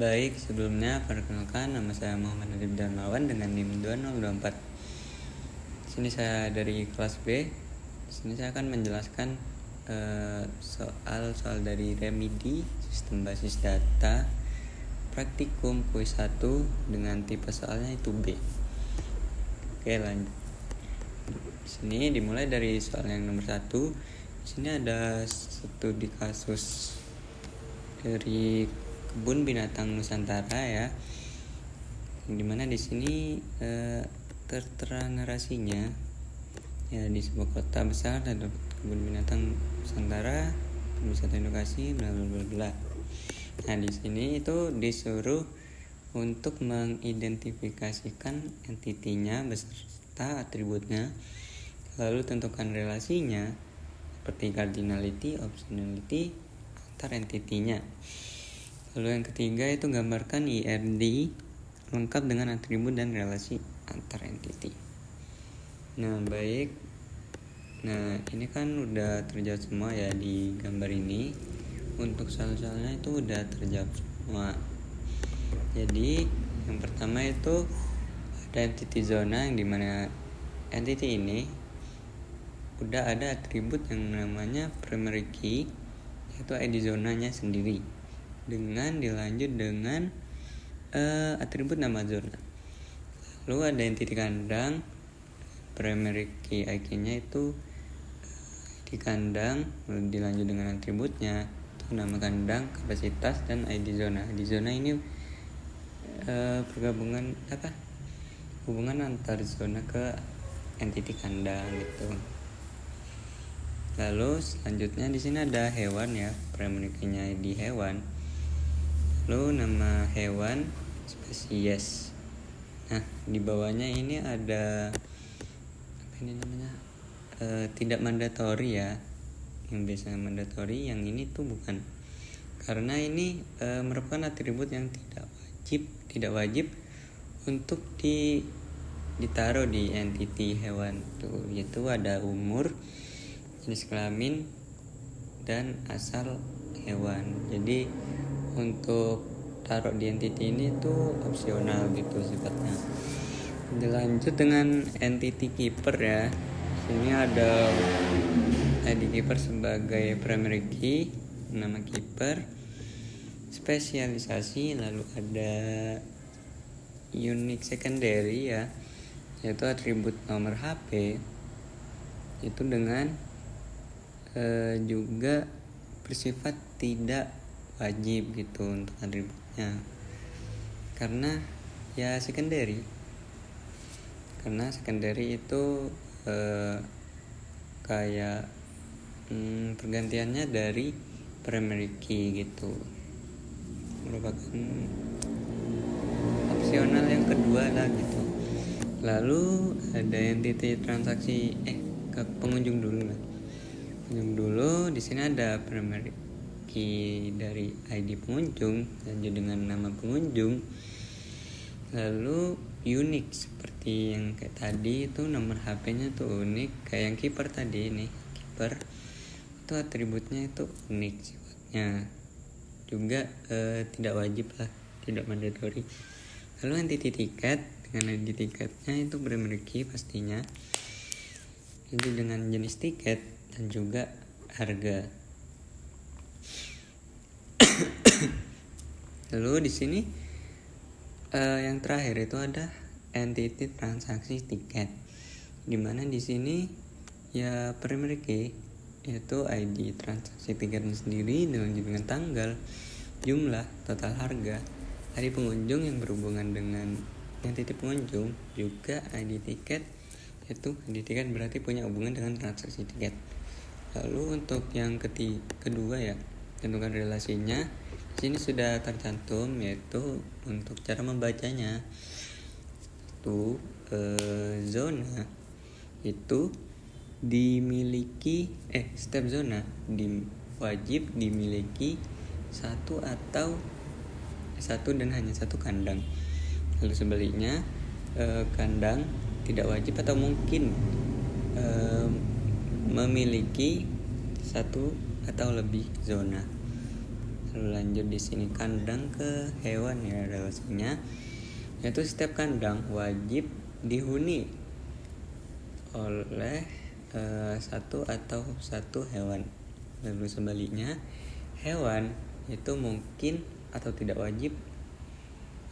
Baik, sebelumnya perkenalkan nama saya Muhammad Nadib Darmawan dengan NIM 2024. Di sini saya dari kelas B. Di sini saya akan menjelaskan soal dari remedi sistem basis data praktikum kuis 1 dengan tipe soalnya itu B. Oke, lanjut. Di sini dimulai dari soal yang nomor 1. Di sini ada studi kasus dari kebun binatang Nusantara ya, dimana di sini tertera narasinya ya, di sebuah kota besar ada kebun binatang Nusantara, wisata edukasi, bla bla bla bla. Nah di sini itu disuruh untuk mengidentifikasikan entitinya beserta atributnya, lalu tentukan relasinya seperti cardinality, optionality antar entitinya. Lalu yang ketiga itu gambarkan IRD lengkap dengan atribut dan relasi antar entiti. Nah baik, nah ini kan udah terjawab semua ya di gambar ini. Untuk soal-soalnya itu udah terjawab semua. Jadi yang pertama itu ada entity zona, yang dimana entity ini udah ada atribut yang namanya primary key, yaitu ID zonanya sendiri, dengan dilanjut dengan atribut nama zona. Lalu ada entity kandang, primary key IK-nya itu di kandang, lalu dilanjut dengan atributnya itu nama kandang, kapasitas, dan ID zona. ID zona ini pergabungan hubungan antar zona ke entity kandang gitu. Lalu selanjutnya di sini ada hewan ya, primary key-nya di hewan. Lalu nama hewan spesies. Nah di bawahnya ini ada tidak mandatory ya, yang biasanya mandatory, yang ini tuh bukan, karena ini merupakan atribut yang tidak wajib untuk ditaruh di entity hewan tuh, yaitu ada umur, jenis kelamin, dan asal hewan. Jadi untuk taruh di entity ini tuh opsional gitu sifatnya. Dilanjut dengan entity keeper ya. Sini ada ID keeper sebagai primary key, nama keeper, spesialisasi, lalu ada unique secondary ya, yaitu atribut nomor HP, itu dengan juga bersifat tidak wajib gitu untuk atributnya, karena ya secondary itu kayak pergantiannya dari primary key gitu, merupakan opsional yang kedua lah gitu. Lalu ada entity transaksi ke pengunjung dulu. Di sini ada primary key dari ID pengunjung, lanjut dengan nama pengunjung, lalu unique seperti yang kayak tadi itu, nomor HP-nya tuh unik kayak yang keeper tadi. Nih keeper itu atributnya itu unik sifatnya, juga tidak wajib lah, tidak mandatory. Lalu entity tiket, dengan ID tiketnya itu primary key pastinya, itu dengan jenis tiket dan juga harga. Lalu di sini yang terakhir itu ada entity transaksi tiket, dimana di sini ya primary key yaitu ID transaksi tiketnya sendiri dilanjut dengan tanggal, jumlah, total harga, ID pengunjung yang berhubungan dengan entity pengunjung, juga ID tiket, yaitu ID tiket berarti punya hubungan dengan transaksi tiket. Lalu untuk yang kedua ya, tentukan relasinya. Di sini sudah tercantum, yaitu untuk cara membacanya itu zona itu dimiliki setiap zona wajib dimiliki satu dan hanya satu kandang. Lalu sebaliknya kandang tidak wajib atau mungkin memiliki satu atau lebih zona. Lalu lanjut di sini kandang ke hewan ya relasinya, yaitu setiap kandang wajib dihuni oleh satu hewan. Lalu sebaliknya, hewan itu mungkin atau tidak wajib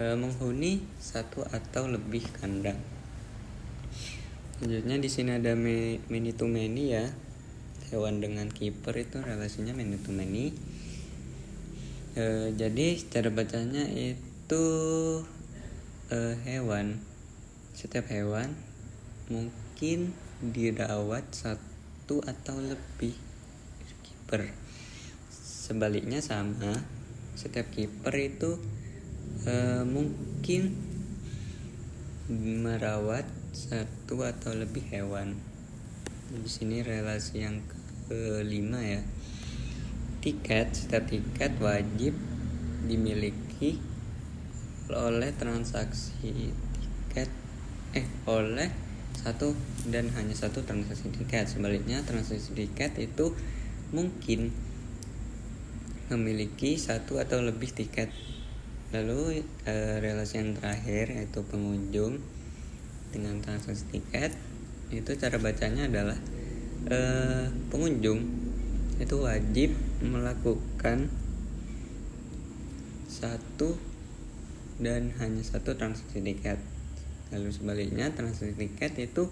menghuni satu atau lebih kandang. Selanjutnya di sini ada many to many ya. Hewan dengan kiper itu relasinya many to many. Jadi cara bacanya itu setiap hewan mungkin dirawat satu atau lebih kiper. Sebaliknya sama, setiap kiper itu mungkin merawat satu atau lebih hewan. Di sini relasi yang kelima ya. Setiap tiket wajib dimiliki oleh oleh satu dan hanya satu transaksi tiket. Sebaliknya transaksi tiket itu mungkin memiliki satu atau lebih tiket. Lalu relasi yang terakhir yaitu pengunjung dengan transaksi tiket, itu cara bacanya adalah pengunjung itu wajib melakukan satu dan hanya satu transaksi tiket. Lalu sebaliknya transaksi tiket itu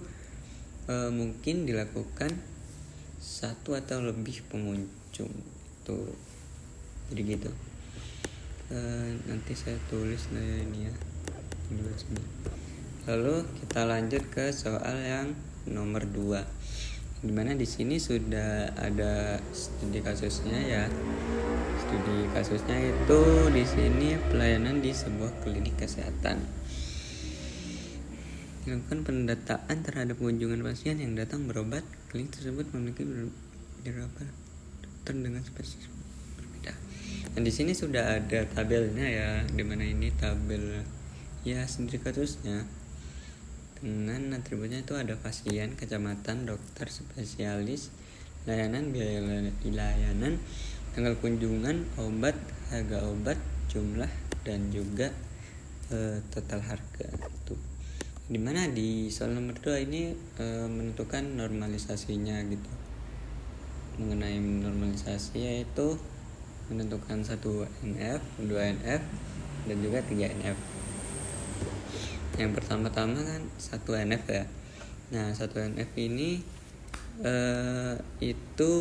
mungkin dilakukan satu atau lebih pengunjung tuh. Jadi gitu. Nanti saya tulis ini ya. Lalu kita lanjut ke soal yang nomor 2. Dimana di sini sudah ada studi kasusnya ya. Studi kasusnya itu di sini pelayanan di sebuah klinik kesehatan. Dilakukan pendataan terhadap kunjungan pasien yang datang berobat. Klinik tersebut memiliki beberapa dokter dengan spesies berbeda. Dan di sini sudah ada tabelnya ya, dimana ini tabel ya studi kasusnya. Dengan atributnya itu ada pasien, kecamatan, dokter, spesialis, layanan, biaya layanan, tanggal kunjungan, obat, harga obat, jumlah, dan juga total harga. Dimana di soal nomor 2 ini menentukan normalisasinya gitu. Mengenai normalisasi yaitu menentukan 1 NF, 2 NF, dan juga 3 NF. Yang pertama-tama kan 1 NF ya. Nah 1 NF ini itu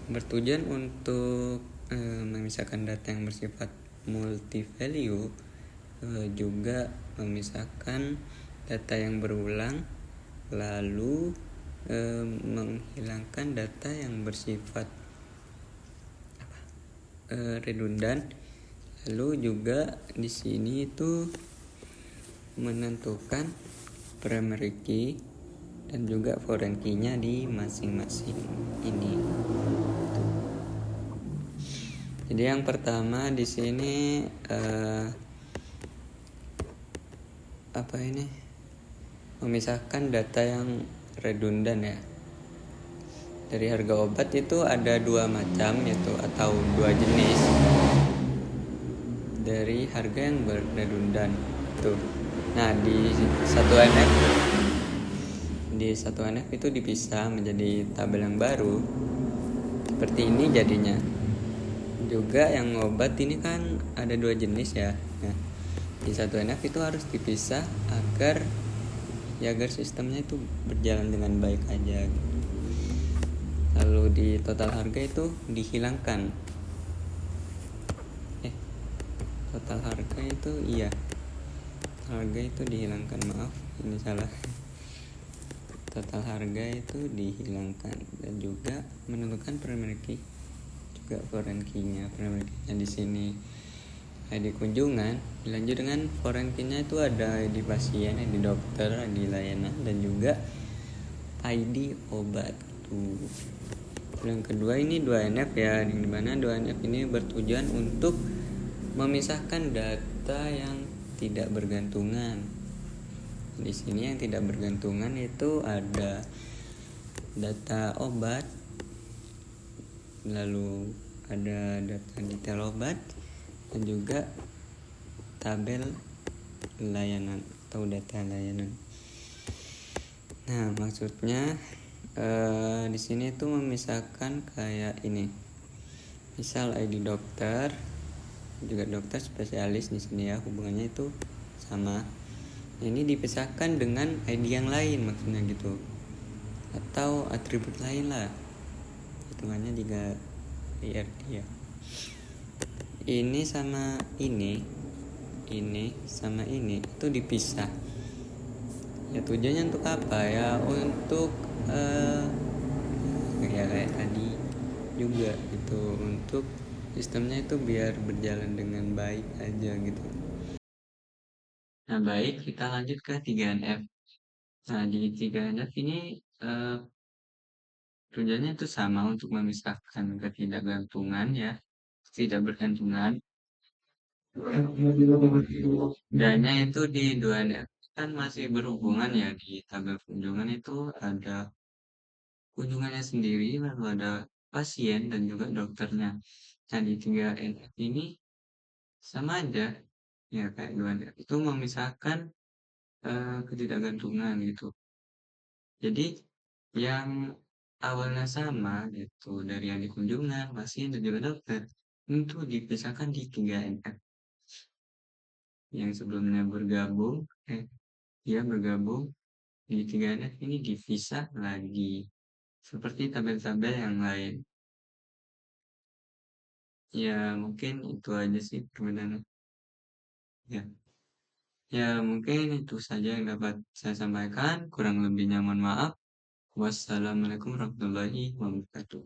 bertujuan untuk memisahkan data yang bersifat multi value, juga memisahkan data yang berulang, lalu menghilangkan data yang bersifat redundan. Lalu juga di sini itu menentukan primary key dan juga foreign key-nya di masing-masing ini. Jadi yang pertama di sini memisahkan data yang redundan ya. Dari harga obat itu ada 2 macam yaitu atau 2 jenis dari harga yang redundan tuh. Nah di 1 NF itu dipisah menjadi tabel yang baru seperti ini jadinya. Juga yang obat ini kan ada 2 jenis ya. Nah, di 1 NF itu harus dipisah agar sistemnya itu berjalan dengan baik aja. Lalu di total harga itu dihilangkan. Total harga itu dihilangkan, maaf ini salah. Total harga itu dihilangkan dan juga menentukan primary key juga foreign key-nya. Primary key-nya di sini ID kunjungan, dilanjut dengan foreign key-nya itu ada ID pasien, ID dokter, ID layanan, dan juga ID obat tuh. Yang kedua ini 2 NF ya, di mana 2 NF ini bertujuan untuk memisahkan data yang tidak bergantungan. Di sini yang tidak bergantungan itu ada data obat, lalu ada data detail obat dan juga tabel layanan atau data layanan. Nah, maksudnya di sini tuh memisahkan kayak ini. Misal ID dokter, juga dokter spesialis di sini ya, hubungannya itu sama. Ini dipisahkan dengan ID yang lain maksudnya gitu. Atau atribut lain lah. Hitungannya juga IRD ya. Ini sama ini sama ini itu dipisah. Ya tujuannya untuk apa ya? Untuk ya kayak tadi juga gitu, untuk sistemnya itu biar berjalan dengan baik aja gitu. Nah, baik, kita lanjut ke 3NF. Nah, di 3NF ini tujuannya itu sama, untuk memisahkan ketidakgantungan ya, tidak bergantungan. Dannya itu di 2NF kan masih berhubungan ya, di tabel kunjungan itu ada kunjungannya sendiri, lalu ada pasien dan juga dokternya. Nah, di 3NF ini sama aja ya kayak 2NF, itu memisahkan ketidakgantungan gitu. Jadi yang awalnya sama gitu, dari yang di kunjungan, pasien dan juga dokter, itu dipisahkan di 3NF. Yang sebelumnya bergabung, ya bergabung di 3NF ini dipisah lagi. Seperti tabel-tabel yang lain. Ya mungkin itu aja sih perbedaannya. Ya. Ya mungkin itu saja yang dapat saya sampaikan. Kurang lebihnya mohon maaf. Wassalamualaikum warahmatullahi wabarakatuh.